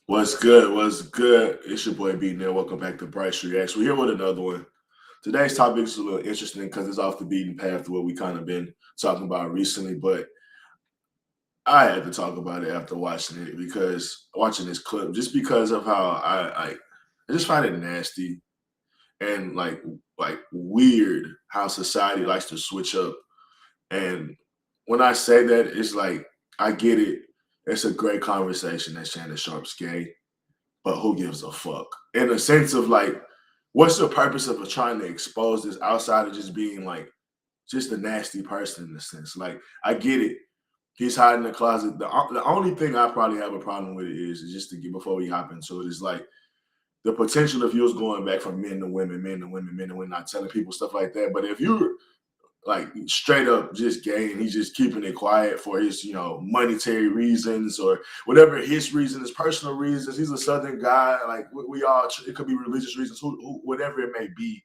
What's good? What's good? It's your boy B Neil. Welcome back to Bright Reacts. We're here with another one. Today's topic is a little interesting because it's off the beaten path to what we kind of been talking about recently, but I had to talk about it after watching it because watching this clip, just because of how I just find it nasty and like weird how society likes to switch up. And when I say that, it's like I get it. It's a great conversation that Shannon Sharpe's gay, but who gives a fuck? In a sense of like, what's the purpose of trying to expose this outside of just being like just a nasty person in a sense? Like, I get it. He's hiding in the closet. The only thing I probably have a problem with it is just to get before we hop into it is like the potential of you going back from men to women, men to women, men to women, not telling people stuff like that. But if you're like straight up just gay and he's just keeping it quiet for his monetary reasons or whatever his reason, his personal reasons, he's a southern guy, like we all, it could be religious reasons, whatever it may be.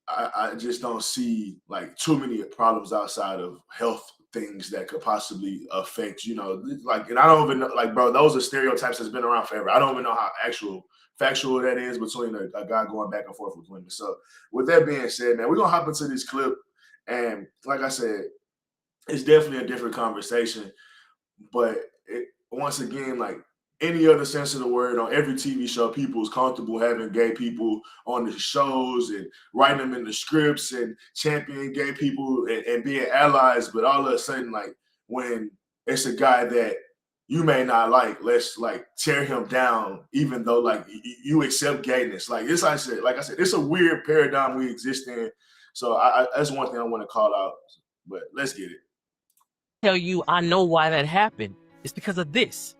I just don't see like too many problems outside of health things that could possibly affect, like, and I don't even know, like, bro, those are stereotypes that's been around forever. I don't even know how factual that is between a guy going back and forth with women. So with that being said, man, we're gonna hop into this clip. And like I said, it's definitely a different conversation. But once again, like any other sense of the word, on every TV show, people is comfortable having gay people on the shows and writing them in the scripts and championing gay people and being allies. But all of a sudden, like when it's a guy that you may not like, let's like tear him down, even though like you accept gayness. Like this, like I said, it's a weird paradigm we exist in. So that's one thing I want to call out. But let's get it. Tell you, I know why that happened. It's because of this.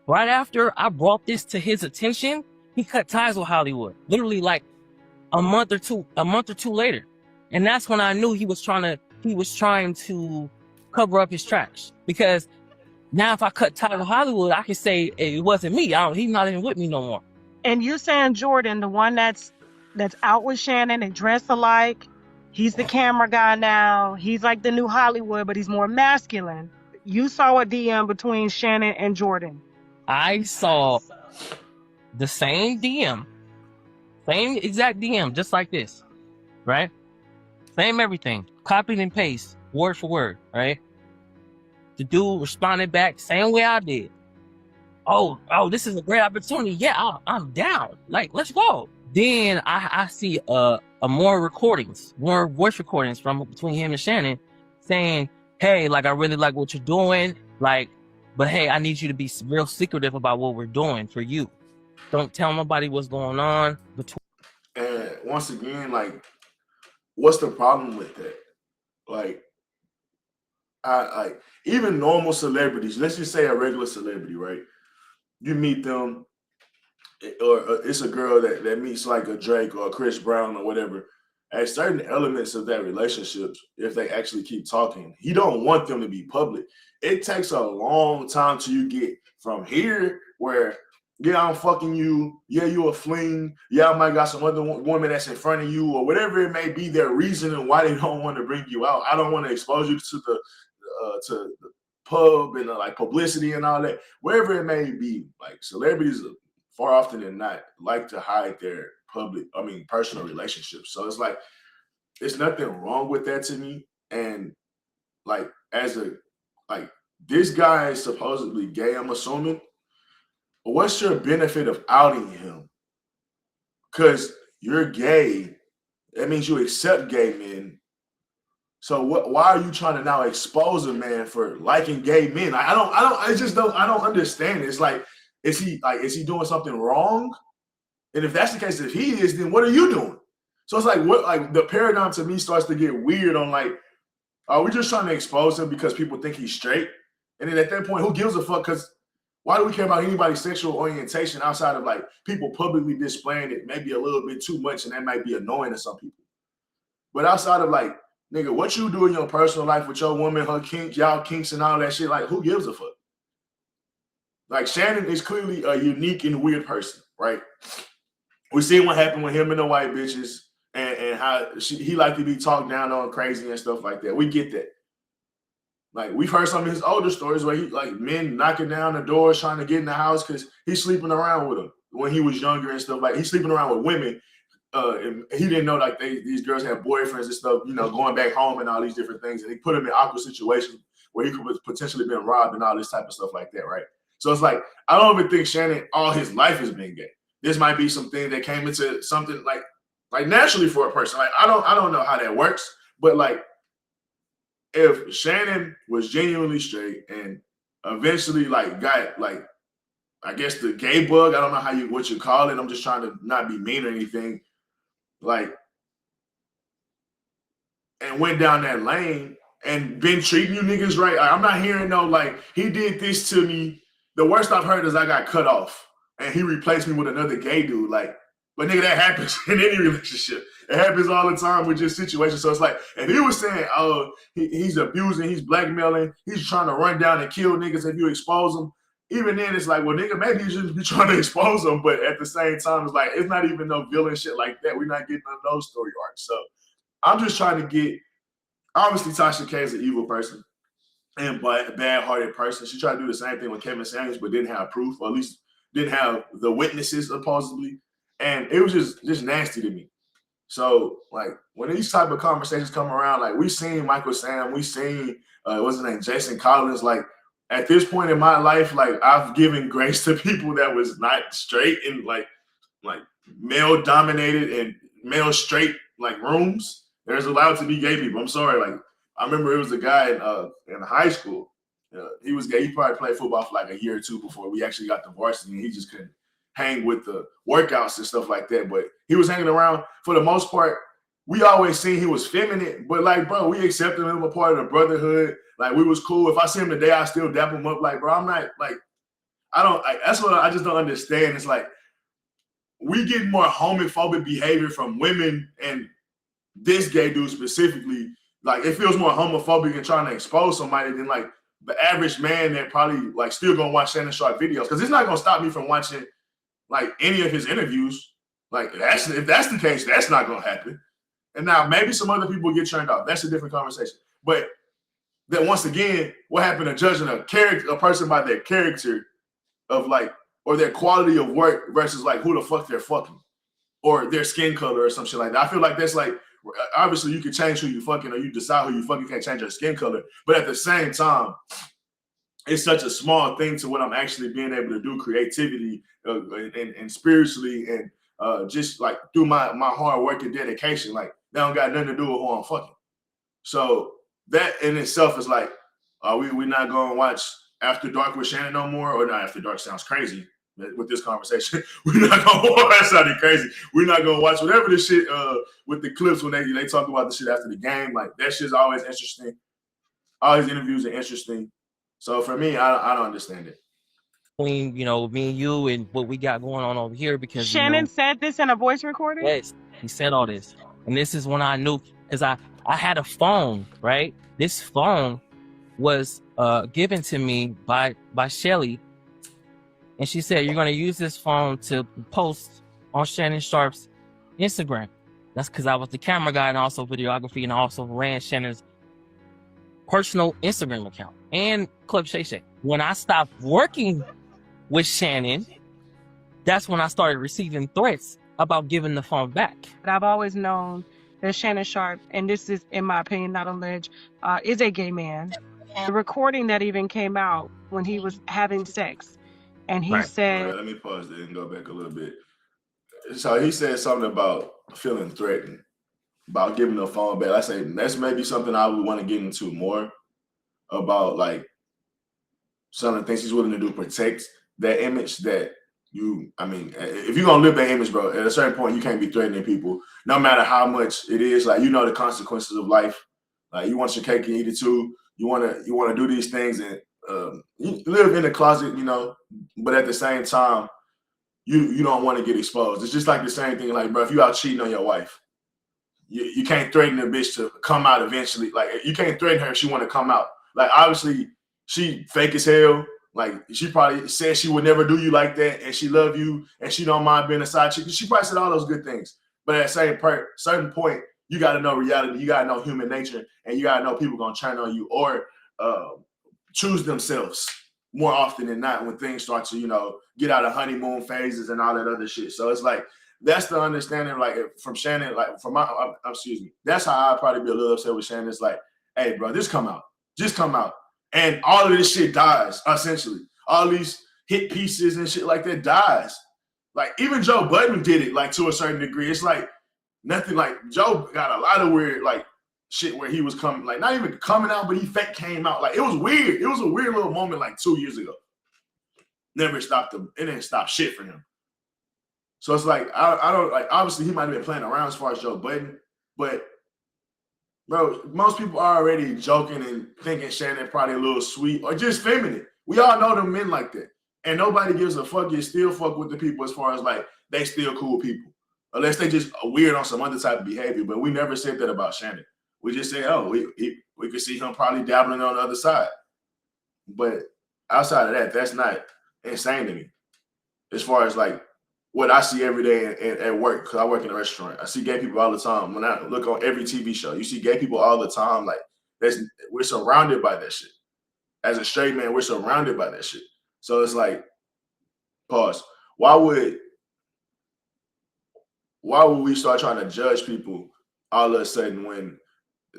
Right after I brought this to his attention, he cut ties with Hollywood. Literally like a month or two later. And that's when I knew he was trying to cover up his tracks. Because now if I cut ties with Hollywood, I can say hey, it wasn't me. He's not even with me no more. And you're saying Jordan, the one that's out with Shannon and dressed alike, he's the camera guy now. He's like the new Hollywood, but he's more masculine. You saw a DM between Shannon and Jordan. I saw the same DM, same exact DM, just like this, right? Same everything, copied and paste, word for word, right? The dude responded back same way I did. Oh, this is a great opportunity. Yeah, I'm down. Like, let's go. Then I see more recordings, more voice recordings from between him and Shannon saying, hey, like, I really like what you're doing. Like, but hey, I need you to be real secretive about what we're doing for you. Don't tell nobody what's going on between. And once again, like, what's the problem with that? Like, I even normal celebrities, let's just say a regular celebrity, right? You meet them, or it's a girl that meets like a Drake or a Chris Brown or whatever. At certain elements of that relationship, if they actually keep talking, he don't want them to be public. It takes a long time till you get from here where, yeah, I'm fucking you. Yeah, you a fling. Yeah, I might got some other woman that's in front of you or whatever it may be, their reason and why they don't want to bring you out. I don't want to expose you to the pub and like publicity and all that. Wherever it may be, like celebrities far often than not like to hide their personal relationships. So it's like there's nothing wrong with that to me. And like like this guy is supposedly gay, I'm assuming. What's your benefit of outing him? Because you're gay, that means you accept gay men. So why are you trying to now expose a man for liking gay men? I don't understand. It's like, is he doing something wrong? And if that's the case, if he is, then what are you doing? So it's like the paradigm to me starts to get weird on like, are we just trying to expose him because people think he's straight? And then at that point, who gives a fuck? Because why do we care about anybody's sexual orientation outside of like people publicly displaying it maybe a little bit too much, and that might be annoying to some people. But outside of like, nigga, what you do in your personal life with your woman, her kink, y'all kinks and all that shit, like who gives a fuck? Like Shannon is clearly a unique and weird person, right? We seen what happened with him and the white bitches and how he liked to be talked down on crazy and stuff like that. We get that. Like we've heard some of his older stories where he like men knocking down the doors trying to get in the house because he's sleeping around with them when he was younger and stuff. Like he's sleeping around with women. And he didn't know like these girls had boyfriends and stuff, you know, going back home and all these different things. And he put him in awkward situations where he could have potentially been robbed and all this type of stuff like that, right? So it's like I don't even think Shannon all his life has been gay. This might be something that came into something like naturally for a person. Like I don't know how that works, but like if Shannon was genuinely straight and eventually like got like I guess the gay bug, I don't know what you call it. I'm just trying to not be mean or anything. Like and went down that lane and been treating you niggas right. Like, I'm not hearing no like he did this to me. The worst I've heard is I got cut off and he replaced me with another gay dude. Like, but nigga, that happens in any relationship. It happens all the time with just situations. So it's like, if he was saying, oh, he's abusing, he's blackmailing, he's trying to run down and kill niggas if you expose him. Even then, it's like, well, nigga, maybe you shouldn't be trying to expose them. But at the same time, it's like, it's not even no villain shit like that. We're not getting none of those story arcs. So I'm just trying to get, obviously, Tasha K is an evil person and bad-hearted person. She tried to do the same thing with Kevin Samuels, but didn't have proof, or at least didn't have the witnesses, supposedly. And it was just nasty to me. So, like, when these type of conversations come around, like, we seen Michael Sam, we seen, what's his name, Jason Collins. Like, at this point in my life, like, I've given grace to people that was not straight in, like male-dominated and male-straight, like, rooms. There's allowed to be gay people. I'm sorry. Like, I remember it was a guy in high school. He was gay. He probably played football for, like, a year or two before we actually got to varsity, and he just couldn't hang with the workouts and stuff like that. But he was hanging around for the most part. We always seen he was feminine, but like, bro, we accepted him a part of the brotherhood. Like, we was cool. If I see him today, I still dap him up. Like, bro, I'm not like, that's what I just don't understand. It's like we get more homophobic behavior from women, and this gay dude specifically, like, it feels more homophobic and trying to expose somebody than like the average man that probably like still gonna watch Shannon Sharpe videos, because it's not gonna stop me from watching like any of his interviews. Like, if that's the case, that's not gonna happen. And now maybe some other people get turned off. That's a different conversation. But then once again, what happened to judging a person by their character of like, or their quality of work versus like who the fuck they're fucking, or their skin color or some shit like that. I feel like that's like, obviously you can change who you fucking, or you decide who you fucking, can't change your skin color. But at the same time, it's such a small thing to what I'm actually being able to do creativity and spiritually, and just like through my hard work and dedication. Like, that don't got nothing to do with who I'm fucking. So that in itself is like, we not going to watch After Dark with Shannon no more? Or not After Dark sounds crazy with this conversation. We're not going to watch, that sounded crazy. We're not going to watch whatever the shit with the clips when they talk about the shit after the game. Like, that shit's always interesting. All his interviews are interesting. So for me, I don't understand it. Between, me and you and what we got going on over here, because Shannon said this in a voice recording? Yes, he said all this. And this is when I knew, because I had a phone, right? This phone was given to me by Shelly. And she said, you're going to use this phone to post on Shannon Sharpe's Instagram. That's because I was the camera guy and also videography, and I also ran Shannon's personal Instagram account and Club Shay Shay. When I stopped working with Shannon, that's when I started receiving threats about giving the phone back. But I've always known that Shannon Sharpe, and this is, in my opinion, not alleged, is a gay man. The recording that even came out when he was having sex, and he said... Let me pause there and go back a little bit. So he said something about feeling threatened, about giving the phone back. I say that's maybe something I would want to get into more about, like, some of the things he's willing to do to protect that image that if you're going to live that image, bro, at a certain point, you can't be threatening people, no matter how much it is. Like, the consequences of life. Like, you want your cake and eat it too. You want to do these things, and you live in the closet, but at the same time, you don't want to get exposed. It's just like the same thing. Like, bro, if you out cheating on your wife, you can't threaten the bitch to come out eventually. Like, you can't threaten her if she want to come out. Like, obviously, she fake as hell. Like, she probably said she would never do you like that, and she love you, and she don't mind being a side chick. She probably said all those good things. But at a certain point, you got to know reality. You got to know human nature, and you got to know people going to turn on you, or choose themselves more often than not when things start to, get out of honeymoon phases and all that other shit. So it's like, that's the understanding, like, from Shannon, like, excuse me, that's how I'd probably be a little upset with Shannon. It's like, hey, bro, just come out. And all of this shit dies, essentially. All these hit pieces and shit like that dies. Like, even Joe Budden did it, like, to a certain degree. It's like, nothing, like, Joe got a lot of weird, like, shit where he was coming, like, not even coming out, but he fake came out. Like, it was weird. It was a weird little moment, like, 2 years ago. Never stopped him. It didn't stop shit for him. So it's like, I don't, like, obviously he might have been playing around as far as Joe Budden, but, bro, most people are already joking and thinking Shannon probably a little sweet or just feminine. We all know them men like that. And nobody gives a fuck. You still fuck with the people as far as, like, they still cool people. Unless they just weird on some other type of behavior. But we never said that about Shannon. We just say, oh, we could see him probably dabbling on the other side. But outside of that, that's not insane to me. As far as, like, what I see every day at work, because I work in a restaurant. I see gay people all the time. When I look on every TV show, you see gay people all the time. Like, we're surrounded by that shit. As a straight man, we're surrounded by that shit. So it's like, pause. Why would we start trying to judge people all of a sudden when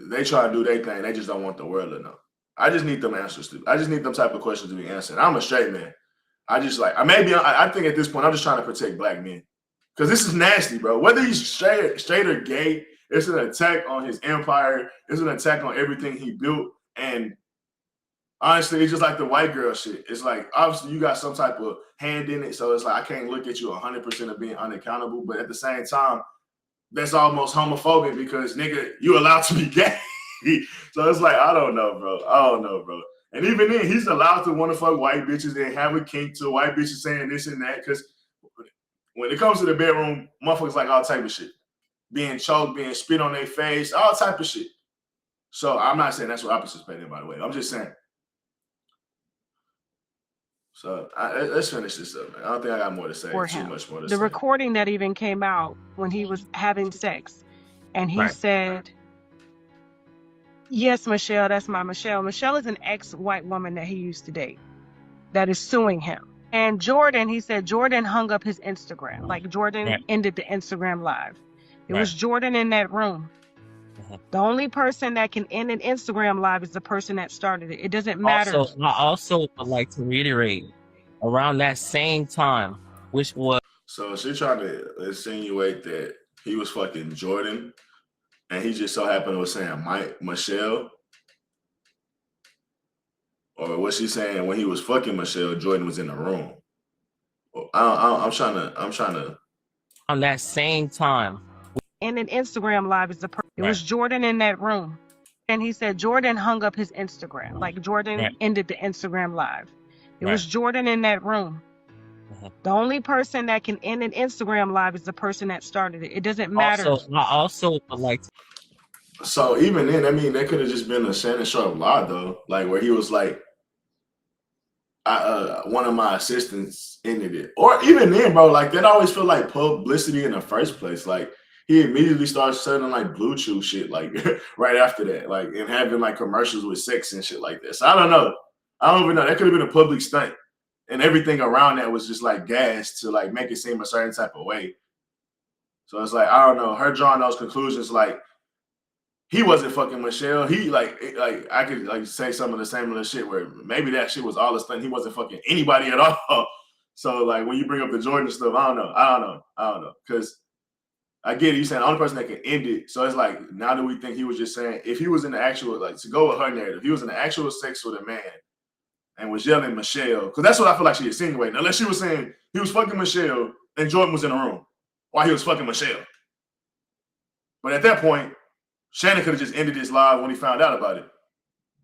they try to do their thing? They just don't want the world to know. I just need them answers to. I just need them type of questions to be answered. I'm a straight man. I just like, I think at this point, I'm just trying to protect black men. Because this is nasty, bro. Whether he's straight or gay, it's an attack on his empire. It's an attack on everything he built. And honestly, it's just like the white girl shit. It's like, obviously, you got some type of hand in it. So it's like, I can't look at you 100% of being unaccountable. But at the same time, that's almost homophobic because, nigga, you allowed to be gay. So it's like, I don't know, bro. And even then, he's allowed to want to fuck white bitches and have a kink to white bitches saying this and that. Because when it comes to the bedroom, motherfuckers like all type of shit. Being choked, being spit on their face, all type of shit. So I'm not saying that's what I participate in, by the way. I'm just saying. So let's finish this up, man. I don't think I got more to say. Too much more to say. The recording that even came out when he was having sex. And he said, yes, Michelle, that's my Michelle. Michelle is an ex-white woman that he used to date that is suing him. And Jordan, he said Jordan hung up his Instagram. Like, Jordan ended the Instagram live. It was Jordan in that room. The only person that can end an Instagram live is the person that started it. It doesn't matter. I also would like to reiterate, around that same time, which was... So she trying to insinuate that he was fucking Jordan, and he just so happened to was saying Michelle. Or was she saying when he was fucking Michelle, Jordan was in the room? I'm trying to. On that same time. And an Instagram live is the person. It was Jordan in that room. And he said Jordan hung up his Instagram. Like, Jordan ended the Instagram live. It was Jordan in that room. The only person that can end an Instagram live is the person that started it. It doesn't matter. I also would like to. So even then, I mean, that could have just been a Shannon Sharpe lie, though. Like, where he was like, one of my assistants ended it. Or even then, bro, like, that always felt like publicity in the first place. Like, he immediately starts selling, like, Blue Chew shit, like, right after that. Like, and having, like, commercials with sex and shit like that. So I don't know. I don't even know. That could have been a public stunt. And everything around that was just, like, gas to, like, make it seem a certain type of way. So it's like, I don't know. Her drawing those conclusions, like, he wasn't fucking Michelle. He like I could like say some of the same little shit where maybe that shit was all a stunt. He wasn't fucking anybody at all. So like when you bring up the Jordan stuff, I don't know. Because I get it. You saying the only person that can end it. So it's like, now that we think he was just saying, if he was in the actual, like, to go with her narrative, he was in the actual sex with a man and was yelling Michelle, because that's what I feel like she insinuating. Unless she was saying he was fucking Michelle and Jordan was in the room while he was fucking Michelle. But at that point, Shannon could have just ended his live when he found out about it,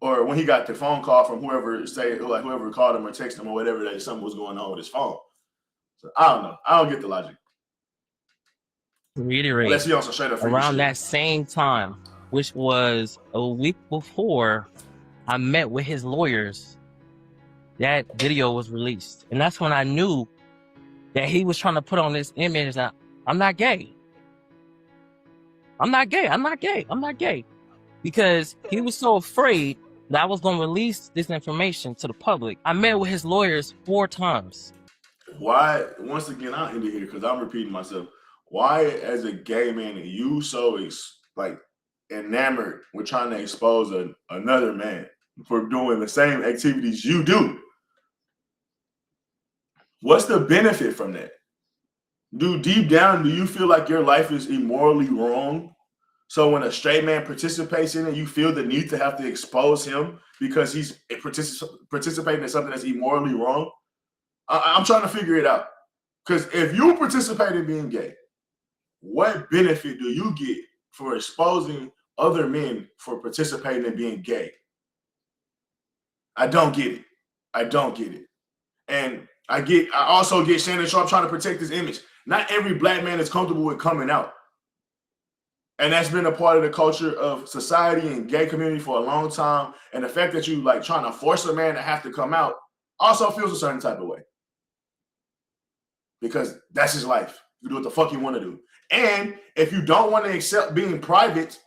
or when he got the phone call from whoever called him or texted him or whatever, that something was going on with his phone. So I don't know. I don't get the logic. Reiterate, unless he also straight up around that same time, which was a week before I met with his lawyers, that video was released, and that's when I knew that he was trying to put on this image that I'm not gay. I'm not gay. Because he was so afraid that I was going to release this information to the public. I met with his lawyers 4 times. Why? Once again, I'll end it here because I'm repeating myself. Why, as a gay man, are you so enamored with trying to expose another man for doing the same activities you do? What's the benefit from that? Deep down, do you feel like your life is immorally wrong? So when a straight man participates in it, you feel the need to have to expose him because he's participating in something that's immorally wrong? I'm trying to figure it out. Because if you participate in being gay, what benefit do you get for exposing other men for participating in being gay? I don't get it. I don't get it. And I also get Shannon Sharpe trying to protect his image. Not every black man is comfortable with coming out. And that's been a part of the culture of society and gay community for a long time. And the fact that you like trying to force a man to have to come out also feels a certain type of way. Because that's his life. You do what the fuck you want to do. And if you don't want to accept being private,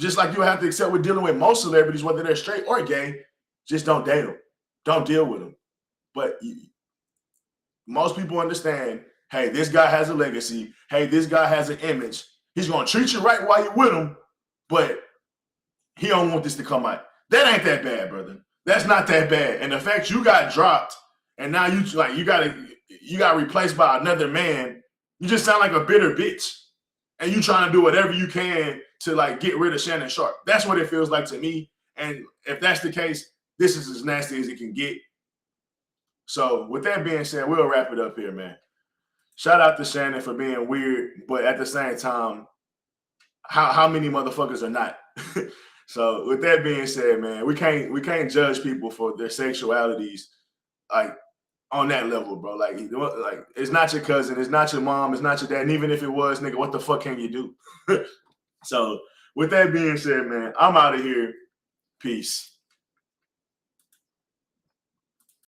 just like you have to accept with dealing with most celebrities, whether they're straight or gay, just don't date them. Don't deal with them. But most people understand, hey, this guy has a legacy. Hey, this guy has an image. He's going to treat you right while you're with him, but he don't want this to come out. That ain't that bad, brother. That's not that bad. And the fact you got dropped and now you got replaced by another man, you just sound like a bitter bitch. And you trying to do whatever you can to like get rid of Shannon Sharpe. That's what it feels like to me. And if that's the case, this is as nasty as it can get. So with that being said, we'll wrap it up here, man. Shout out to Shannon for being weird, but at the same time, how many motherfuckers are not? So with that being said, man, we can't judge people for their sexualities like on that level, bro. Like it's not your cousin, it's not your mom, it's not your dad. And even if it was, nigga, what the fuck can you do? So with that being said, man, I'm out of here. Peace.